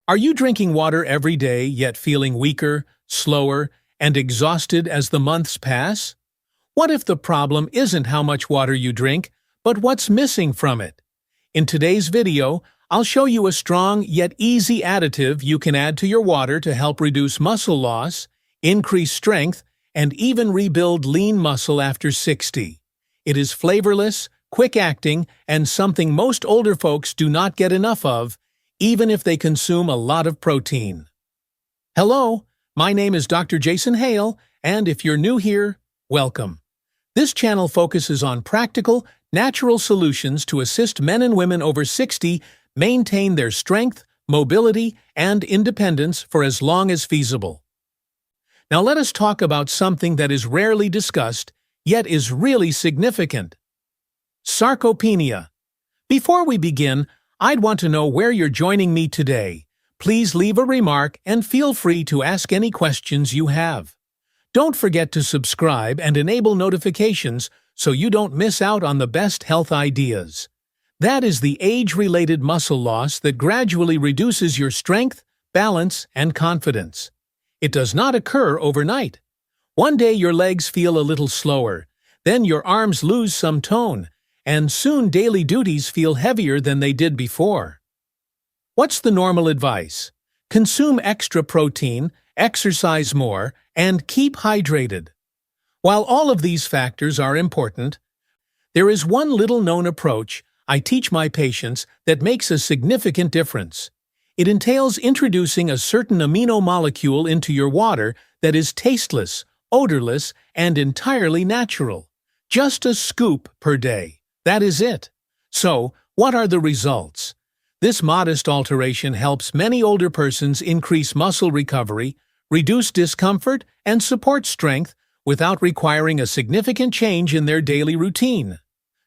Are you drinking water every day yet feeling weaker, slower, and exhausted as the months pass? What if the problem isn't how much water you drink, but what's missing from it? In today's video, I'll show you a strong yet easy additive you can add to your water to help reduce muscle loss, increase strength, and even rebuild lean muscle after 60. It is flavorless, quick-acting, and something most older folks do not get enough of, even if they consume a lot of protein. Hello, my name is Dr. Jason Hale, and if you're new here, welcome. This channel focuses on practical, natural solutions to assist men and women over 60 maintain their strength, mobility, and independence for as long as feasible. Now let us talk about something that is rarely discussed, yet is really significant. Sarcopenia. Before we begin, I'd want to know where you're joining me today. Please leave a remark and feel free to ask any questions you have. Don't forget to subscribe and enable notifications so you don't miss out on the best health ideas. That is the age-related muscle loss that gradually reduces your strength, balance, and confidence. It does not occur overnight. One day your legs feel a little slower, then your arms lose some tone, and soon daily duties feel heavier than they did before. What's the normal advice? Consume extra protein, exercise more, and keep hydrated. While all of these factors are important, there is one little-known approach I teach my patients that makes a significant difference. It entails introducing a certain amino molecule into your water that is tasteless, odorless, and entirely natural. Just a scoop per day. That is it. So, what are the results? This modest alteration helps many older persons increase muscle recovery, reduce discomfort, and support strength without requiring a significant change in their daily routine.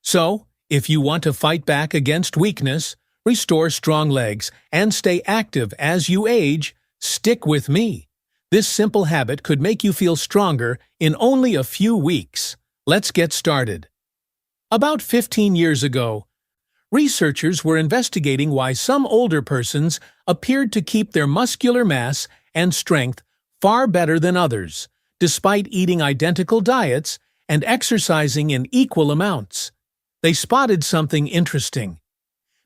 So, if you want to fight back against weakness, restore strong legs, and stay active as you age, stick with me. This simple habit could make you feel stronger in only a few weeks. Let's get started. About 15 years ago, researchers were investigating why some older persons appeared to keep their muscular mass and strength far better than others, despite eating identical diets and exercising in equal amounts. They spotted something interesting.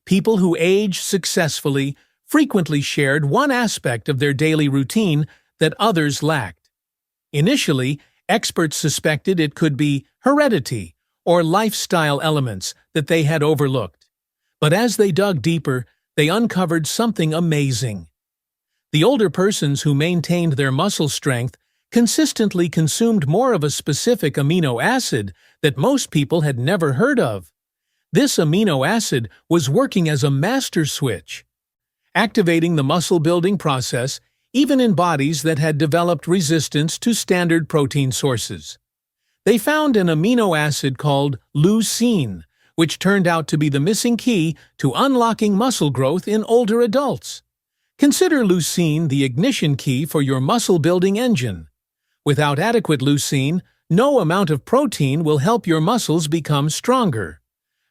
People who aged successfully frequently shared one aspect of their daily routine that others lacked. Initially, experts suspected it could be heredity or lifestyle elements that they had overlooked. But as they dug deeper, they uncovered something amazing. The older persons who maintained their muscle strength consistently consumed more of a specific amino acid that most people had never heard of. This amino acid was working as a master switch, activating the muscle-building process even in bodies that had developed resistance to standard protein sources. They found an amino acid called leucine, which turned out to be the missing key to unlocking muscle growth in older adults. Consider leucine the ignition key for your muscle-building engine. Without adequate leucine, no amount of protein will help your muscles become stronger.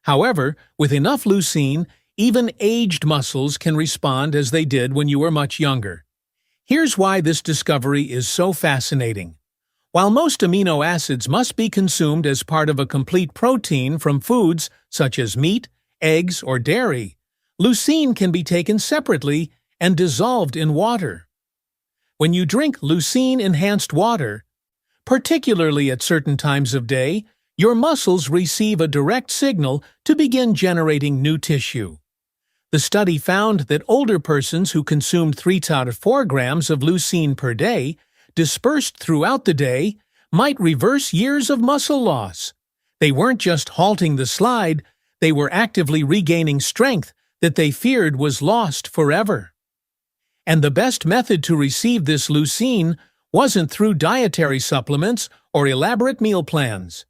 However, with enough leucine, even aged muscles can respond as they did when you were much younger. Here's why this discovery is so fascinating. While most amino acids must be consumed as part of a complete protein from foods such as meat, eggs, or dairy, leucine can be taken separately and dissolved in water. When you drink leucine-enhanced water, particularly at certain times of day, your muscles receive a direct signal to begin generating new tissue. The study found that older persons who consumed 3 to 4 grams of leucine per day, dispersed throughout the day, might reverse years of muscle loss. They weren't just halting the slide, they were actively regaining strength that they feared was lost forever. And the best method to receive this leucine wasn't through dietary supplements or elaborate meal plans.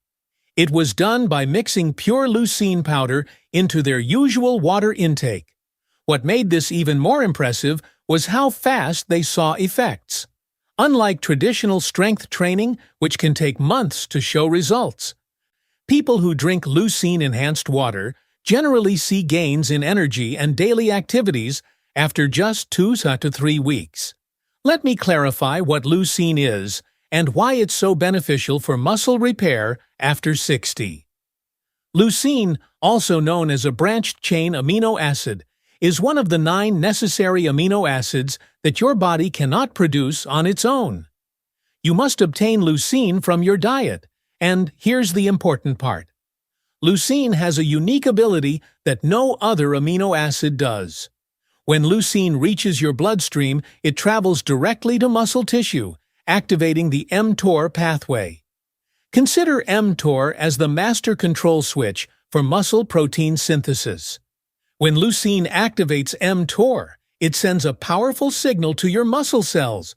It was done by mixing pure leucine powder into their usual water intake. What made this even more impressive was how fast they saw effects. Unlike traditional strength training, which can take months to show results, people who drink leucine-enhanced water generally see gains in energy and daily activities after just 2 to 3 weeks. Let me clarify what leucine is and why it's so beneficial for muscle repair after 60. Leucine, also known as a branched-chain amino acid, is one of the 9 necessary amino acids that your body cannot produce on its own. You must obtain leucine from your diet, and here's the important part. Leucine has a unique ability that no other amino acid does. When leucine reaches your bloodstream, it travels directly to muscle tissue, activating the mTOR pathway. Consider mTOR as the master control switch for muscle protein synthesis. When leucine activates mTOR, it sends a powerful signal to your muscle cells,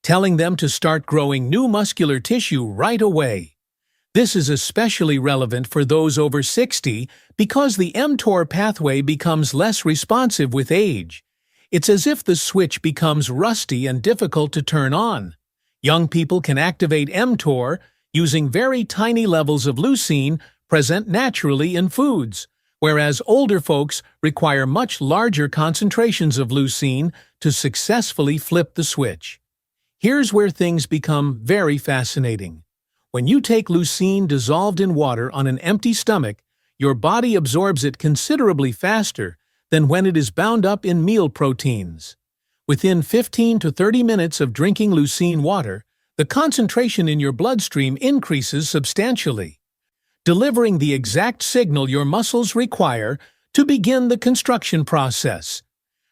telling them to start growing new muscular tissue right away. This is especially relevant for those over 60 because the mTOR pathway becomes less responsive with age. It's as if the switch becomes rusty and difficult to turn on. Young people can activate mTOR using very tiny levels of leucine present naturally in foods, whereas older folks require much larger concentrations of leucine to successfully flip the switch. Here's where things become very fascinating. When you take leucine dissolved in water on an empty stomach, your body absorbs it considerably faster than when it is bound up in meal proteins. Within 15 to 30 minutes of drinking leucine water, the concentration in your bloodstream increases substantially, delivering the exact signal your muscles require to begin the construction process.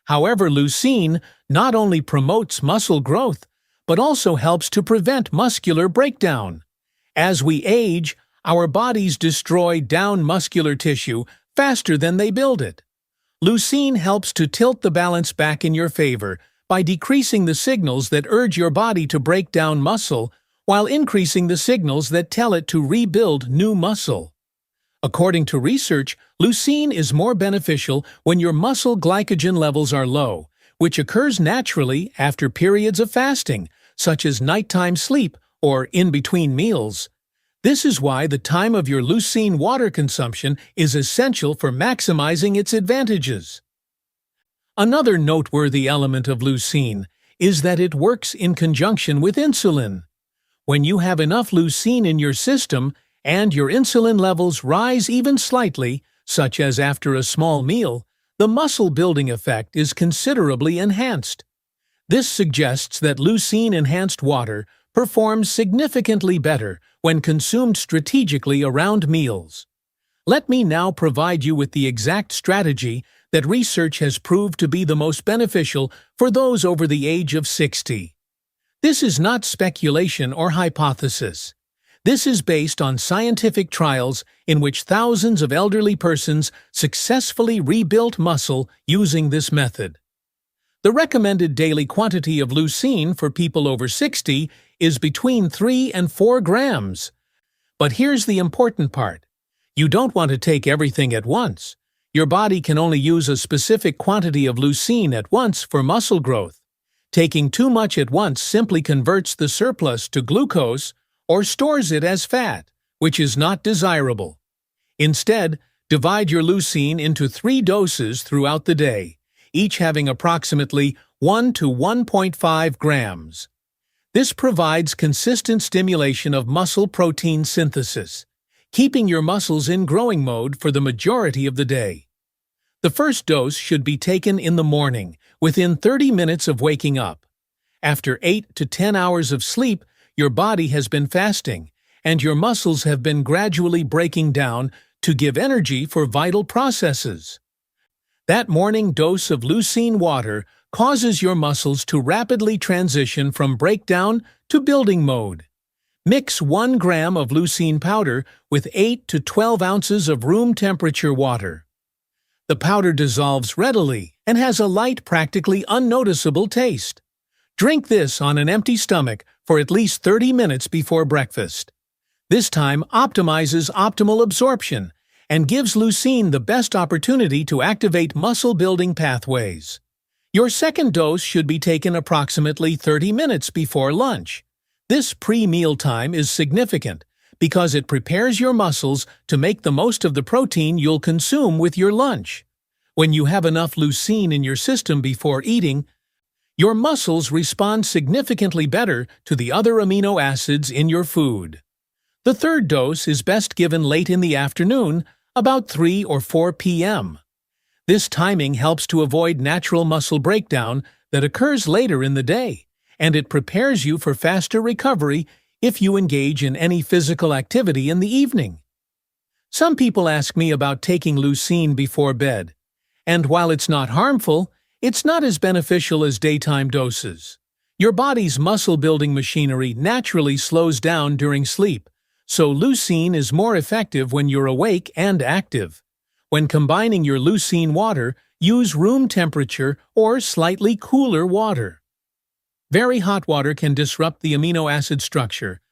However, leucine not only promotes muscle growth, but also helps to prevent muscular breakdown. As we age, our bodies destroy down muscular tissue faster than they build it. Leucine helps to tilt the balance back in your favor by decreasing the signals that urge your body to break down muscle while increasing the signals that tell it to rebuild new muscle. According to research, leucine is more beneficial when your muscle glycogen levels are low, which occurs naturally after periods of fasting, such as nighttime sleep or in between meals. This is why the time of your leucine water consumption is essential for maximizing its advantages. Another noteworthy element of leucine is that it works in conjunction with insulin. When you have enough leucine in your system and your insulin levels rise even slightly, such as after a small meal, the muscle-building effect is considerably enhanced. This suggests that leucine-enhanced water performs significantly better when consumed strategically around meals. Let me now provide you with the exact strategy that research has proved to be the most beneficial for those over the age of 60. This is not speculation or hypothesis. This is based on scientific trials in which thousands of elderly persons successfully rebuilt muscle using this method. The recommended daily quantity of leucine for people over 60 is between 3 and 4 grams. But here's the important part. You don't want to take everything at once. Your body can only use a specific quantity of leucine at once for muscle growth. Taking too much at once simply converts the surplus to glucose or stores it as fat, which is not desirable. Instead, divide your leucine into 3 doses throughout the day, each having approximately 1 to 1.5 grams. This provides consistent stimulation of muscle protein synthesis, keeping your muscles in growing mode for the majority of the day. The first dose should be taken in the morning, within 30 minutes of waking up. After 8 to 10 hours of sleep, your body has been fasting, and your muscles have been gradually breaking down to give energy for vital processes. That morning dose of leucine water causes your muscles to rapidly transition from breakdown to building mode. Mix 1 gram of leucine powder with 8 to 12 ounces of room temperature water. The powder dissolves readily and has a light, practically unnoticeable taste. Drink this on an empty stomach for at least 30 minutes before breakfast. This time optimizes optimal absorption and gives leucine the best opportunity to activate muscle-building pathways. Your second dose should be taken approximately 30 minutes before lunch. This pre-meal time is significant because it prepares your muscles to make the most of the protein you'll consume with your lunch. When you have enough leucine in your system before eating, your muscles respond significantly better to the other amino acids in your food. The third dose is best given late in the afternoon, about 3 or 4 p.m. This timing helps to avoid natural muscle breakdown that occurs later in the day, and it prepares you for faster recovery if you engage in any physical activity in the evening. Some people ask me about taking leucine before bed, and while it's not harmful, it's not as beneficial as daytime doses. Your body's muscle-building machinery naturally slows down during sleep, so leucine is more effective when you're awake and active. When combining your leucine water, use room temperature or slightly cooler water. Very hot water can disrupt the amino acid structure,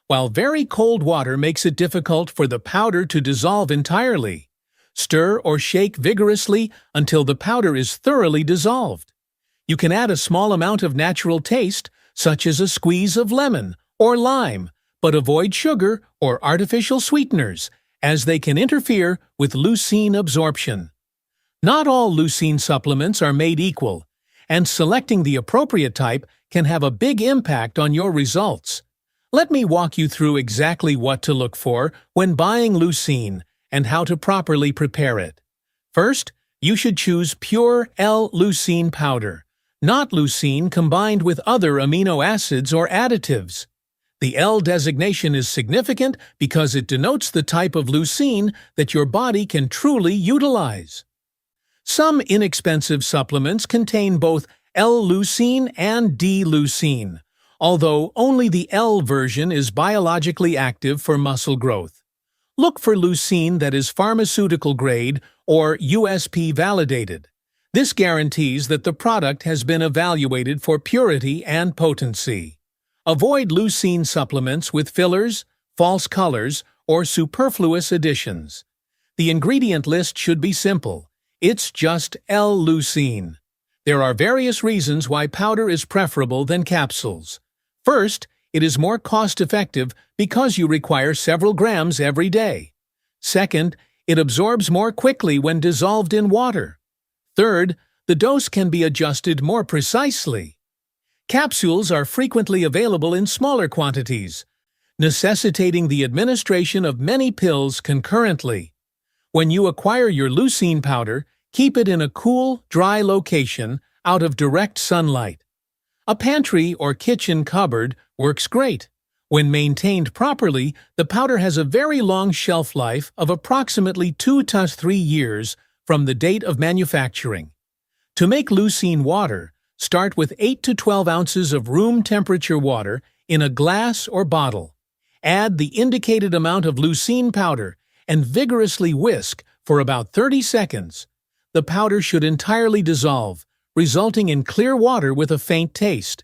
while very cold water makes it difficult for the powder to dissolve entirely. Stir or shake vigorously until the powder is thoroughly dissolved. You can add a small amount of natural taste, such as a squeeze of lemon or lime, but avoid sugar or artificial sweeteners, as they can interfere with leucine absorption. Not all leucine supplements are made equal, and selecting the appropriate type can have a big impact on your results. Let me walk you through exactly what to look for when buying leucine and how to properly prepare it. First, you should choose pure L-leucine powder, not leucine combined with other amino acids or additives. The L designation is significant because it denotes the type of leucine that your body can truly utilize. Some inexpensive supplements contain both L-leucine and D-leucine, although only the L version is biologically active for muscle growth. Look for leucine that is pharmaceutical grade or USP validated. This guarantees that the product has been evaluated for purity and potency. Avoid leucine supplements with fillers, false colors, or superfluous additions. The ingredient list should be simple. It's just L-leucine. There are various reasons why powder is preferable than capsules. First, it is more cost-effective because you require several grams every day. Second, it absorbs more quickly when dissolved in water. Third, the dose can be adjusted more precisely. Capsules are frequently available in smaller quantities, necessitating the administration of many pills concurrently. When you acquire your leucine powder, keep it in a cool, dry location out of direct sunlight. A pantry or kitchen cupboard works great. When maintained properly, the powder has a very long shelf life of approximately 2 to 3 years from the date of manufacturing. To make leucine water, start with 8 to 12 ounces of room temperature water in a glass or bottle. Add the indicated amount of leucine powder and vigorously whisk for about 30 seconds. The powder should entirely dissolve, resulting in clear water with a faint taste.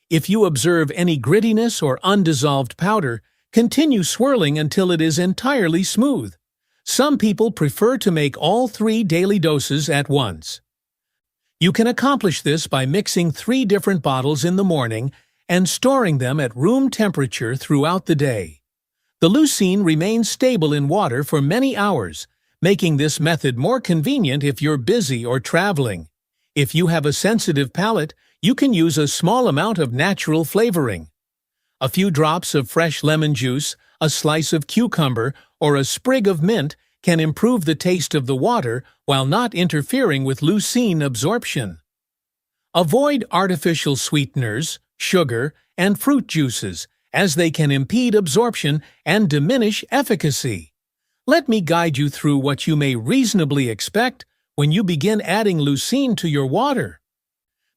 If you observe any grittiness or undissolved powder, continue swirling until it is entirely smooth. Some people prefer to make all 3 daily doses at once. You can accomplish this by mixing 3 different bottles in the morning and storing them at room temperature throughout the day. The leucine remains stable in water for many hours, making this method more convenient if you're busy or traveling. If you have a sensitive palate, you can use a small amount of natural flavoring. A few drops of fresh lemon juice, a slice of cucumber, or a sprig of mint can improve the taste of the water while not interfering with leucine absorption. Avoid artificial sweeteners, sugar, and fruit juices, as they can impede absorption and diminish efficacy. Let me guide you through what you may reasonably expect when you begin adding leucine to your water.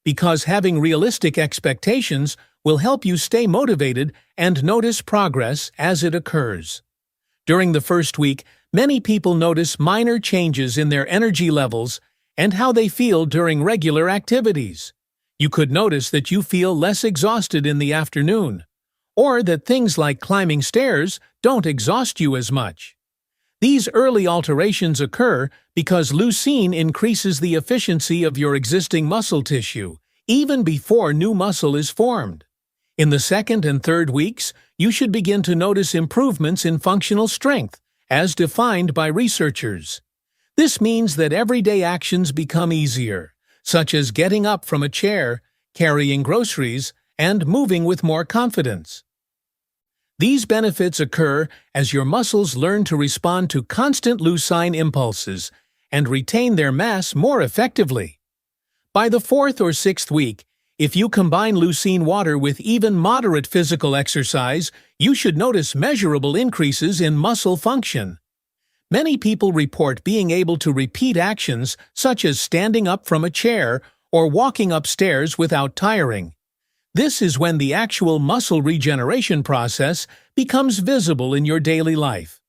Because having realistic expectations will help you stay motivated and notice progress as it occurs. During the first week, many people notice minor changes in their energy levels and how they feel during regular activities. You could notice that you feel less exhausted in the afternoon, or that things like climbing stairs don't exhaust you as much. These early alterations occur because leucine increases the efficiency of your existing muscle tissue, even before new muscle is formed. In the second and third weeks, you should begin to notice improvements in functional strength, as defined by researchers. This means that everyday actions become easier, such as getting up from a chair, carrying groceries, and moving with more confidence. These benefits occur as your muscles learn to respond to constant leucine impulses and retain their mass more effectively. By the 4th or 6th week, if you combine leucine water with even moderate physical exercise, you should notice measurable increases in muscle function. Many people report being able to repeat actions such as standing up from a chair or walking upstairs without tiring. This is when the actual muscle regeneration process becomes visible in your daily life.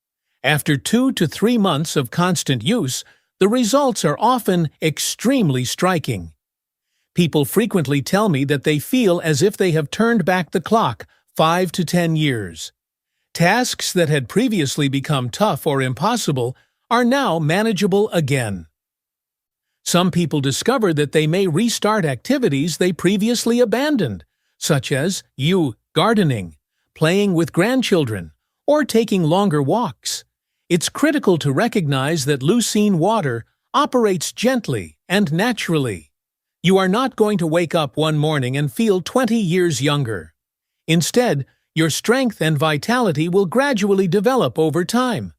After 2 to 3 months of constant use, the results are often extremely striking. People frequently tell me that they feel as if they have turned back the clock 5 to 10 years. Tasks that had previously become tough or impossible are now manageable again. Some people discover that they may restart activities they previously abandoned, such as gardening, playing with grandchildren, or taking longer walks. It's critical to recognize that leucine water operates gently and naturally. You are not going to wake up one morning and feel 20 years younger. Instead, your strength and vitality will gradually develop over time.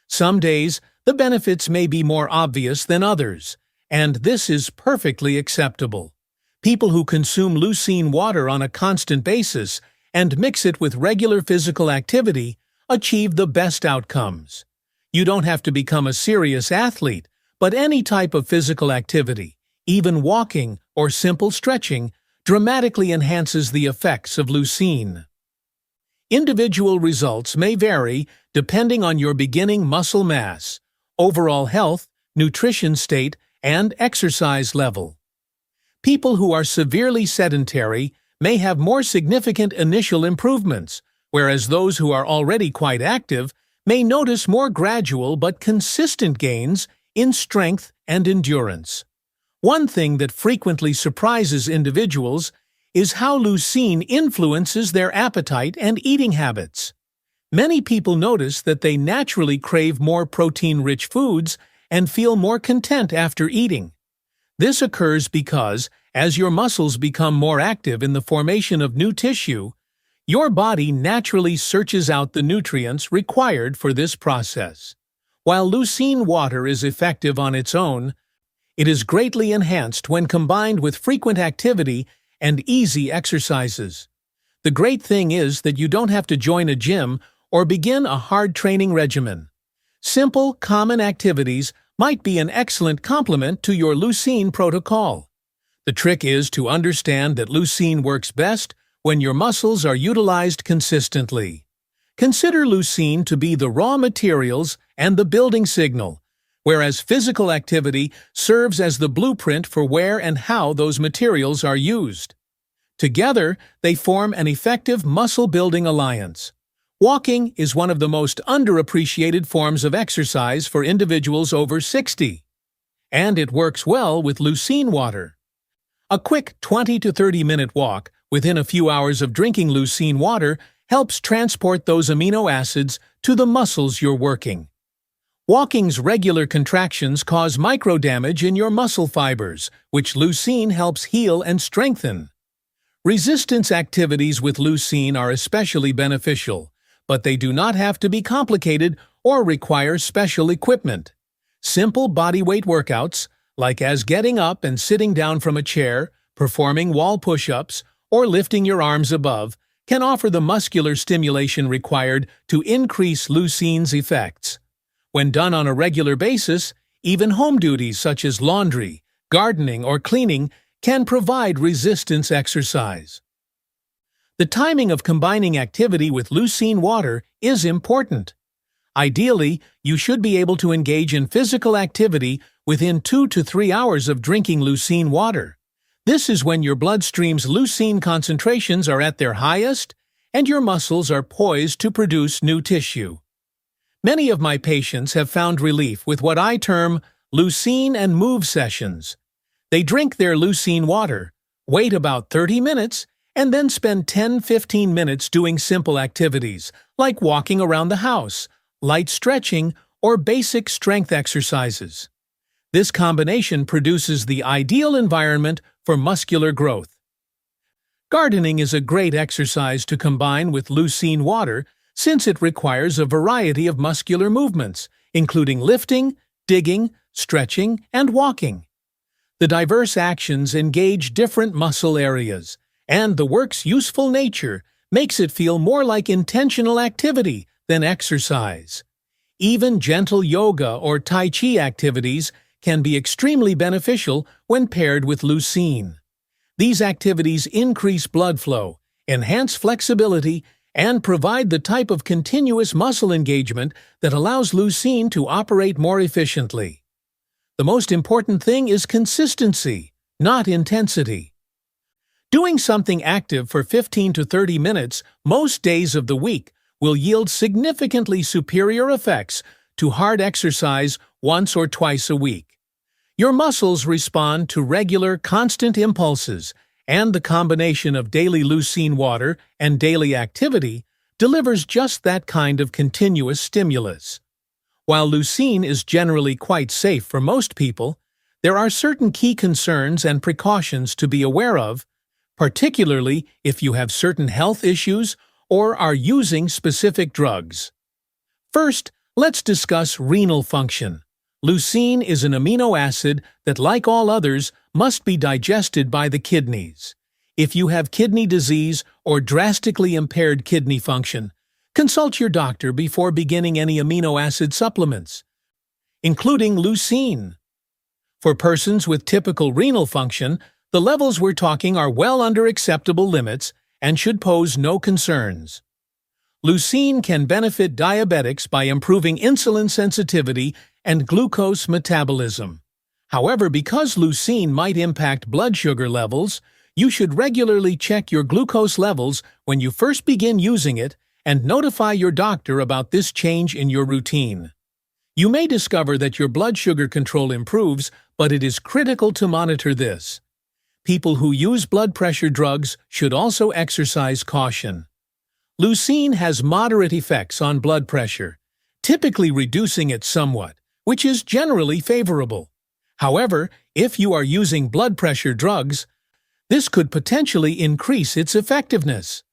Some days, the benefits may be more obvious than others, and this is perfectly acceptable. People who consume leucine water on a constant basis and mix it with regular physical activity achieve the best outcomes. You don't have to become a serious athlete, but any type of physical activity, even walking or simple stretching, dramatically enhances the effects of leucine. Individual results may vary depending on your beginning muscle mass, overall health, nutrition state, and exercise level. People who are severely sedentary may have more significant initial improvements, whereas those who are already quite active may notice more gradual but consistent gains in strength and endurance. One thing that frequently surprises individuals is how leucine influences their appetite and eating habits. Many people notice that they naturally crave more protein-rich foods and feel more content after eating. This occurs because, as your muscles become more active in the formation of new tissue, your body naturally searches out the nutrients required for this process. While leucine water is effective on its own, it is greatly enhanced when combined with frequent activity and easy exercises. The great thing is that you don't have to join a gym or begin a hard training regimen. Simple, common activities might be an excellent complement to your leucine protocol. The trick is to understand that leucine works best when your muscles are utilized consistently. Consider leucine to be the raw materials and the building signal, whereas physical activity serves as the blueprint for where and how those materials are used. Together, they form an effective muscle-building alliance. Walking is one of the most underappreciated forms of exercise for individuals over 60, and it works well with leucine water. A quick 20 to 30-minute walk within a few hours of drinking leucine water helps transport those amino acids to the muscles you're working. Walking's regular contractions cause microdamage in your muscle fibers, which leucine helps heal and strengthen. Resistance activities with leucine are especially beneficial, but they do not have to be complicated or require special equipment. Simple bodyweight workouts, like as getting up and sitting down from a chair, performing wall push-ups, or lifting your arms above, can offer the muscular stimulation required to increase leucine's effects. When done on a regular basis, even home duties such as laundry, gardening, or cleaning can provide resistance exercise. The timing of combining activity with leucine water is important. Ideally, you should be able to engage in physical activity within 2 to 3 hours of drinking leucine water. This is when your bloodstream's leucine concentrations are at their highest and your muscles are poised to produce new tissue. Many of my patients have found relief with what I term leucine and move sessions. They drink their leucine water, wait about 30 minutes, and then spend 10-15 minutes doing simple activities like walking around the house, light stretching, or basic strength exercises. This combination produces the ideal environment for muscular growth. Gardening is a great exercise to combine with leucine water since it requires a variety of muscular movements, including lifting, digging, stretching, and walking. The diverse actions engage different muscle areas, and the work's useful nature makes it feel more like intentional activity than exercise. Even gentle yoga or Tai Chi activities can be extremely beneficial when paired with leucine. These activities increase blood flow, enhance flexibility, and provide the type of continuous muscle engagement that allows leucine to operate more efficiently. The most important thing is consistency, not intensity. Doing something active for 15 to 30 minutes most days of the week will yield significantly superior effects to hard exercise once or twice a week. Your muscles respond to regular, constant impulses, and the combination of daily leucine water and daily activity delivers just that kind of continuous stimulus. While leucine is generally quite safe for most people, there are certain key concerns and precautions to be aware of, particularly if you have certain health issues or are using specific drugs. First, let's discuss renal function. Leucine is an amino acid that, like all others, must be digested by the kidneys. If you have kidney disease or drastically impaired kidney function, consult your doctor before beginning any amino acid supplements, including leucine. For persons with typical renal function, the levels we're talking are well under acceptable limits and should pose no concerns. Leucine can benefit diabetics by improving insulin sensitivity and glucose metabolism. However, because leucine might impact blood sugar levels, you should regularly check your glucose levels when you first begin using it and notify your doctor about this change in your routine. You may discover that your blood sugar control improves, but it is critical to monitor this. People who use blood pressure drugs should also exercise caution. Leucine has moderate effects on blood pressure, typically reducing it somewhat, which is generally favorable. However, if you are using blood pressure drugs, this could potentially increase its effectiveness.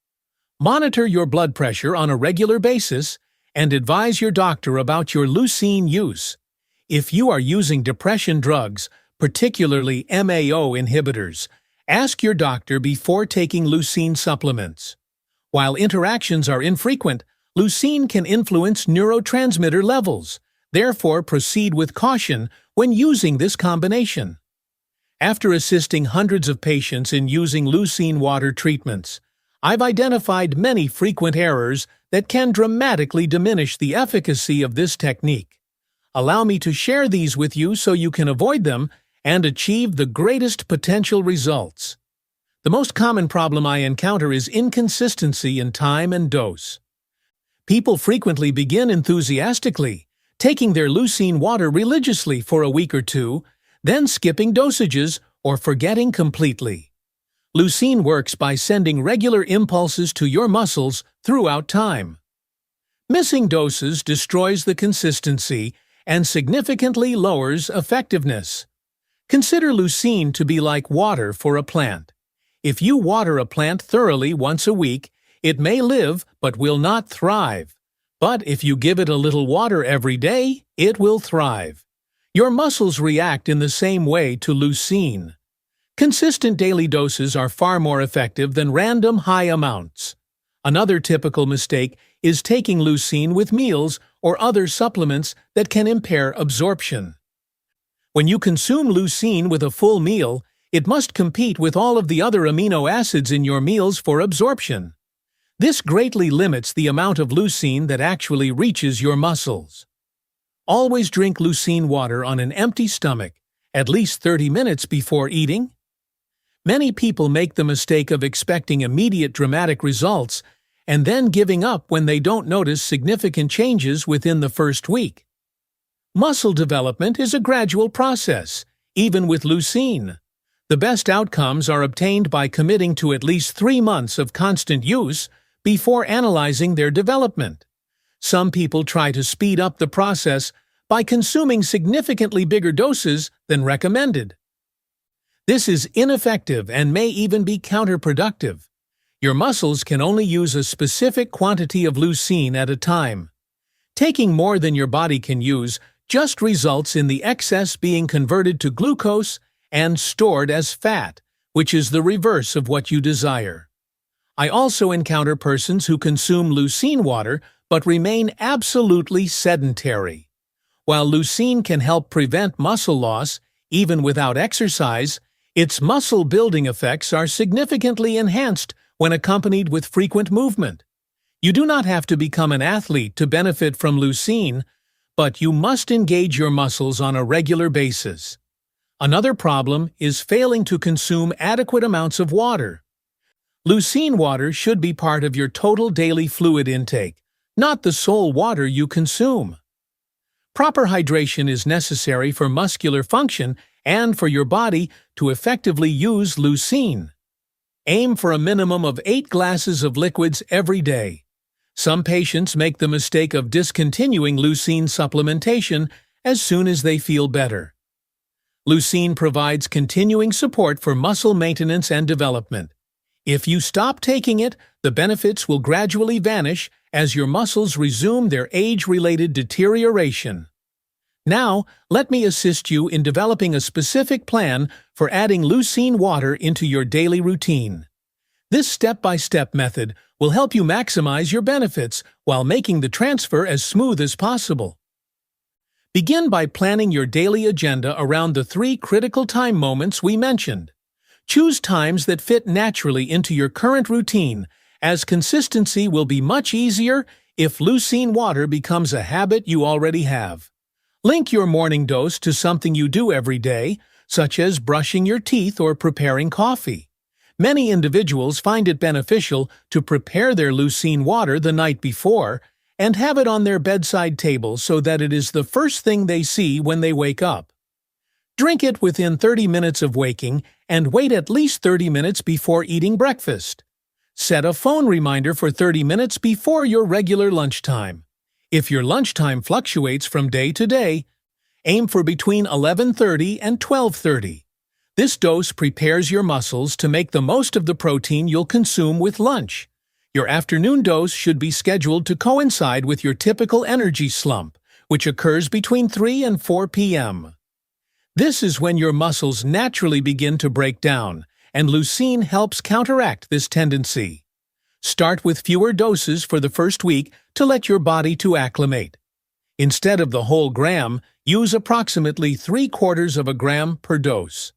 Monitor your blood pressure on a regular basis and advise your doctor about your leucine use. If you are using depression drugs, particularly MAO inhibitors, ask your doctor before taking leucine supplements. While interactions are infrequent, leucine can influence neurotransmitter levels. Therefore, proceed with caution when using this combination. After assisting hundreds of patients in using leucine water treatments, I've identified many frequent errors that can dramatically diminish the efficacy of this technique. Allow me to share these with you so you can avoid them and achieve the greatest potential results. The most common problem I encounter is inconsistency in time and dose. People frequently begin enthusiastically, taking their leucine water religiously for a week or two, then skipping dosages or forgetting completely. Leucine works by sending regular impulses to your muscles throughout time. Missing doses destroys the consistency and significantly lowers effectiveness. Consider leucine to be like water for a plant. If you water a plant thoroughly once a week, it may live but will not thrive. But if you give it a little water every day, it will thrive. Your muscles react in the same way to leucine. Consistent daily doses are far more effective than random high amounts. Another typical mistake is taking leucine with meals or other supplements that can impair absorption. When you consume leucine with a full meal, it must compete with all of the other amino acids in your meals for absorption. This greatly limits the amount of leucine that actually reaches your muscles. Always drink leucine water on an empty stomach, at least 30 minutes before eating. Many people make the mistake of expecting immediate dramatic results and then giving up when they don't notice significant changes within the first week. Muscle development is a gradual process, even with leucine. The best outcomes are obtained by committing to at least 3 months of constant use before analyzing their development. Some people try to speed up the process, by consuming significantly bigger doses than recommended. This is ineffective and may even be counterproductive. Your muscles can only use a specific quantity of leucine at a time. Taking more than your body can use just results in the excess being converted to glucose and stored as fat, which is the reverse of what you desire. I also encounter persons who consume leucine water but remain absolutely sedentary. While leucine can help prevent muscle loss, even without exercise, its muscle-building effects are significantly enhanced when accompanied with frequent movement. You do not have to become an athlete to benefit from leucine, but you must engage your muscles on a regular basis. Another problem is failing to consume adequate amounts of water. Leucine water should be part of your total daily fluid intake, not the sole water you consume. Proper hydration is necessary for muscular function and for your body to effectively use leucine. Aim for a minimum of 8 glasses of liquids every day. Some patients make the mistake of discontinuing leucine supplementation as soon as they feel better. Leucine provides continuing support for muscle maintenance and development. If you stop taking it, the benefits will gradually vanish as your muscles resume their age-related deterioration. Now, let me assist you in developing a specific plan for adding leucine water into your daily routine. This step-by-step method will help you maximize your benefits while making the transfer as smooth as possible. Begin by planning your daily agenda around the 3 critical time moments we mentioned. Choose times that fit naturally into your current routine, as consistency will be much easier if leucine water becomes a habit you already have. Link your morning dose to something you do every day, such as brushing your teeth or preparing coffee. Many individuals find it beneficial to prepare their leucine water the night before and have it on their bedside table so that it is the first thing they see when they wake up. Drink it within 30 minutes of waking and wait at least 30 minutes before eating breakfast. Set a phone reminder for 30 minutes before your regular lunchtime. If your lunchtime fluctuates from day to day, aim for between 11:30 and 12:30. This dose prepares your muscles to make the most of the protein you'll consume with lunch. Your afternoon dose should be scheduled to coincide with your typical energy slump, which occurs between 3 and 4 p.m. This is when your muscles naturally begin to break down, and leucine helps counteract this tendency. Start with fewer doses for the first week to let your body to acclimate. Instead of the whole gram, use approximately 3/4 of a gram per dose.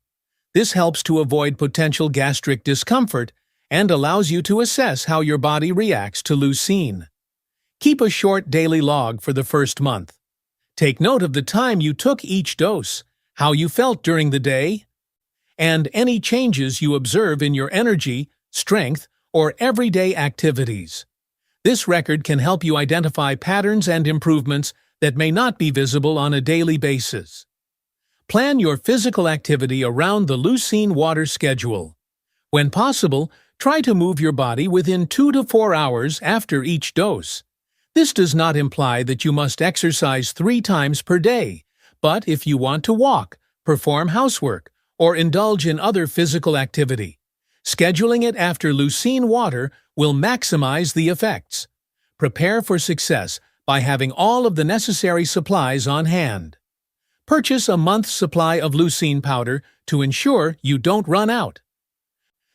This helps to avoid potential gastric discomfort and allows you to assess how your body reacts to leucine. Keep a short daily log for the first month. Take note of the time you took each dose, how you felt during the day, and any changes you observe in your energy, strength, or everyday activities. This record can help you identify patterns and improvements that may not be visible on a daily basis. Plan your physical activity around the leucine water schedule. When possible, try to move your body within 2 to 4 hours after each dose. This does not imply that you must exercise 3 times per day, but if you want to walk, perform housework, or indulge in other physical activity, scheduling it after leucine water will maximize the effects. Prepare for success by having all of the necessary supplies on hand. Purchase a month's supply of leucine powder to ensure you don't run out.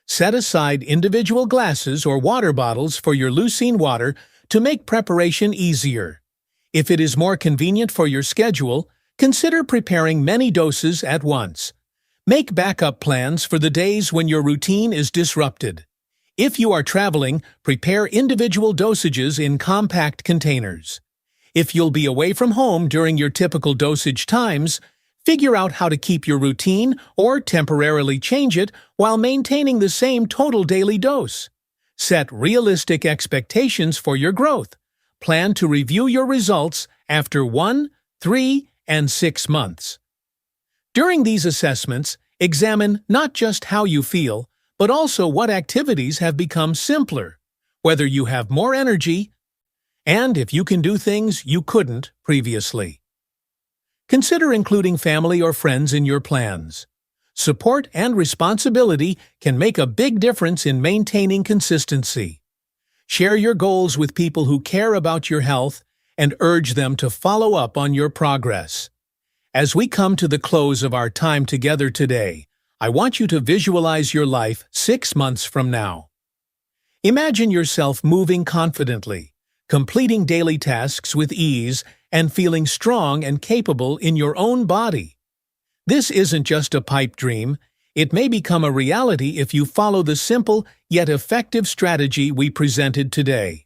Set aside individual glasses or water bottles for your leucine water to make preparation easier. If it is more convenient for your schedule, consider preparing many doses at once. Make backup plans for the days when your routine is disrupted. If you are traveling, prepare individual dosages in compact containers. If you'll be away from home during your typical dosage times, figure out how to keep your routine or temporarily change it while maintaining the same total daily dose. Set realistic expectations for your growth. Plan to review your results after 1, 3, and 6 months. During these assessments, examine not just how you feel, but also what activities have become simpler, whether you have more energy, and if you can do things you couldn't previously. Consider including family or friends in your plans. Support and responsibility can make a big difference in maintaining consistency. Share your goals with people who care about your health and urge them to follow up on your progress. As we come to the close of our time together today, I want you to visualize your life 6 months from now. Imagine yourself moving confidently, completing daily tasks with ease, and feeling strong and capable in your own body. This isn't just a pipe dream. It may become a reality if you follow the simple yet effective strategy we presented today.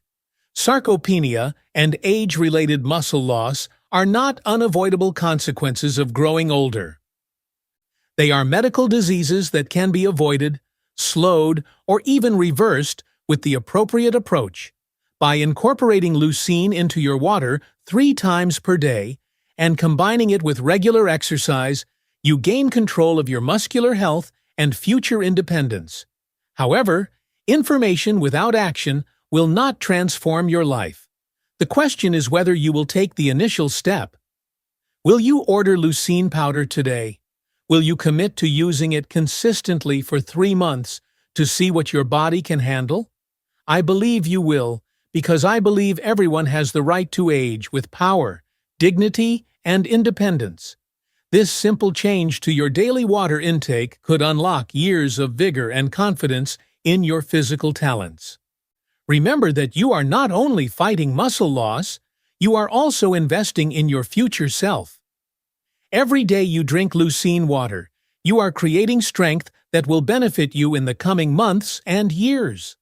Sarcopenia and age-related muscle loss are not unavoidable consequences of growing older. They are medical diseases that can be avoided, slowed, or even reversed with the appropriate approach. By incorporating leucine into your water 3 times per day and combining it with regular exercise, you gain control of your muscular health and future independence. However, information without action will not transform your life. The question is whether you will take the initial step. Will you order leucine powder today? Will you commit to using it consistently for 3 months to see what your body can handle? I believe you will, because I believe everyone has the right to age with power, dignity, and independence. This simple change to your daily water intake could unlock years of vigor and confidence in your physical talents. Remember that you are not only fighting muscle loss, you are also investing in your future self. Every day you drink leucine water, you are creating strength that will benefit you in the coming months and years.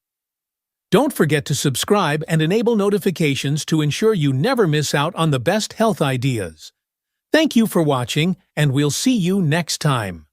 Don't forget to subscribe and enable notifications to ensure you never miss out on the best health ideas. Thank you for watching, and we'll see you next time.